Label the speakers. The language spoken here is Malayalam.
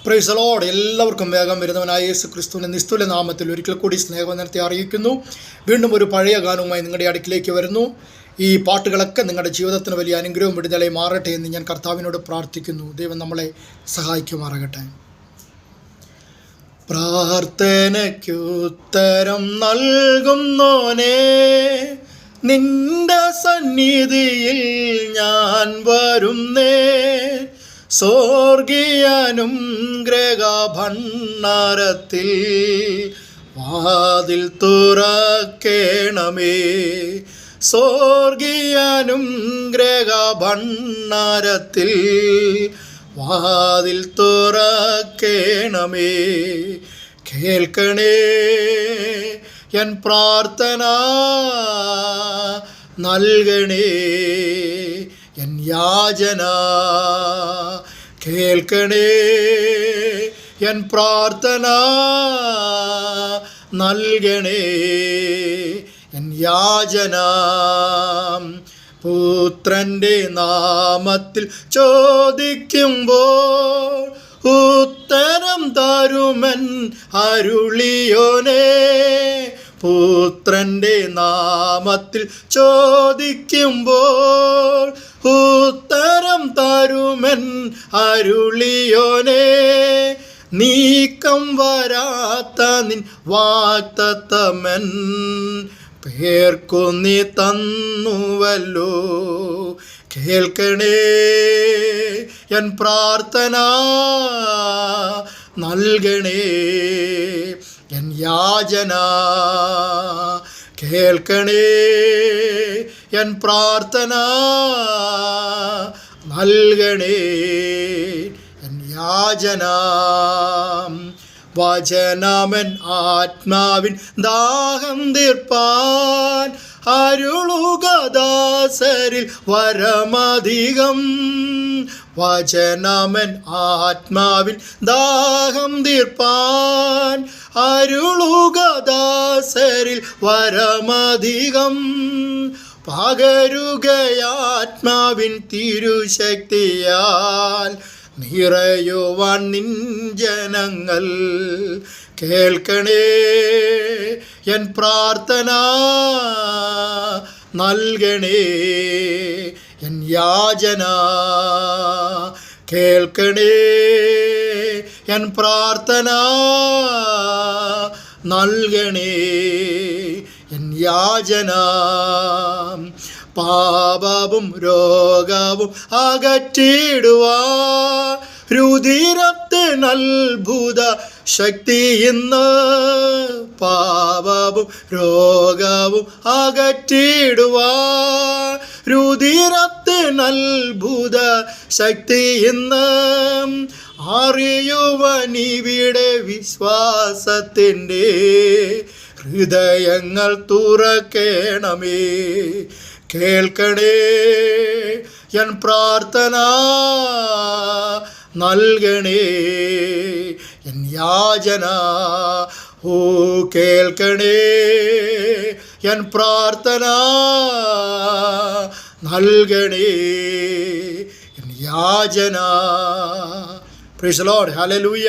Speaker 1: Praise the Lord. എല്ലാവർക്കും വേഗം വരുന്നവനായ യേശു ക്രിസ്തുവിൻ്റെ നിസ്തുല നാമത്തിൽ ഒരിക്കൽ കൂടി സ്നേഹവന്ദനത്തെ അറിയിക്കുന്നു. വീണ്ടും ഒരു പഴയ ഗാനവുമായി നിങ്ങളുടെ അടുക്കിലേക്ക് വരുന്നു. ഈ പാട്ടുകളൊക്കെ നിങ്ങളുടെ ജീവിതത്തിന് വലിയ അനുഗ്രഹവും വിടുതലയും മാറട്ടെ എന്ന് ഞാൻ കർത്താവിനോട് പ്രാർത്ഥിക്കുന്നു. ദൈവം നമ്മളെ സഹായിക്കുമാറാകട്ടെ. പ്രാർത്ഥനയ്ക്കുത്തരം നൽകുന്നോനേ, നിന്റെ സന്നിധിയിൽ ഞാൻ വരുന്നേ. സ്വർഗീയാനുഗ്രഹഭണ്ഡാരത്തിൽ വാതിൽ തുറക്കേണമേ. സ്വർഗീയാനുഗ്രഹഭണ്ഡാരത്തിൽ വാതിൽ തുറക്കേണമേ. കേൾക്കണേ എൻ പ്രാർത്ഥന, നൽകണേ എൻ യാചന. കേൾക്കണേ എൻ പ്രാർത്ഥന, നൽകണേ എൻ യാചന. പുത്രൻ്റെ നാമത്തിൽ ചോദിക്കുമ്പോൾ ഉത്തരം തരുമൻ അരുളിയോനേ. പുത്രൻ്റെ നാമത്തിൽ ചോദിക്കുമ്പോൾ ഉത്തരം തരുമൻ അരുളിയോനേ. നീക്കം വരാത്ത നിൻ വാഗ്ദത്തമൻ പേർക്കു നീ തന്നുവല്ലോ. കേൾക്കണേ എൻ പ്രാർത്ഥന, നൽകണേ എൻ യാചന. കേൾക്കണേ എൻ പ്രാർത്ഥന, നൽകണേ എൻ യാചന. വചനമൻ ആത്മാവിൻ ദാഹം തീർപ്പാൻ അരുളുക ദാസരിൽ വരമധികം. വചനമൻ ആത്മാവിൻ ദാഹം തീർപ്പാൻ അരുളുക ദാസരിൽ വരമധികം. പകരുകയാത്മാവിൻ തിരുശക്തിയാൽ നിറയുവാൻ നിൻ ജനങ്ങൾ. കേൾക്കണേ എൻ പ്രാർത്ഥന, നൽകണേ എൻ യാചന. കേൾക്കണേ എൻ പ്രാർത്ഥന, നൽകണേ എൻ യാചന. പാപവും രോഗവും അകറ്റിടുവാൻ രുധിരത്തിന് അത്ഭുത ശക്തി ഇന്ന്. പാപവും രോഗവും അകറ്റിടുവാൻ രുധിരത്തിന് അത്ഭുത ശക്തി ഇന്ന്. അറിയുവാൻ ഇവിടെ വിശ്വാസത്തിൻ്റെ ഹൃദയങ്ങൾ തുറക്കേണമേ. കേൾക്കണേ എൻ പ്രാർത്ഥന, നൽകണേ എൻ യാചന. ഓ കേൾക്കണേ എൻ പ്രാർത്ഥന, നൽകണേ എൻ യാചന. Praise the Lord. ഹല്ലേലൂയ.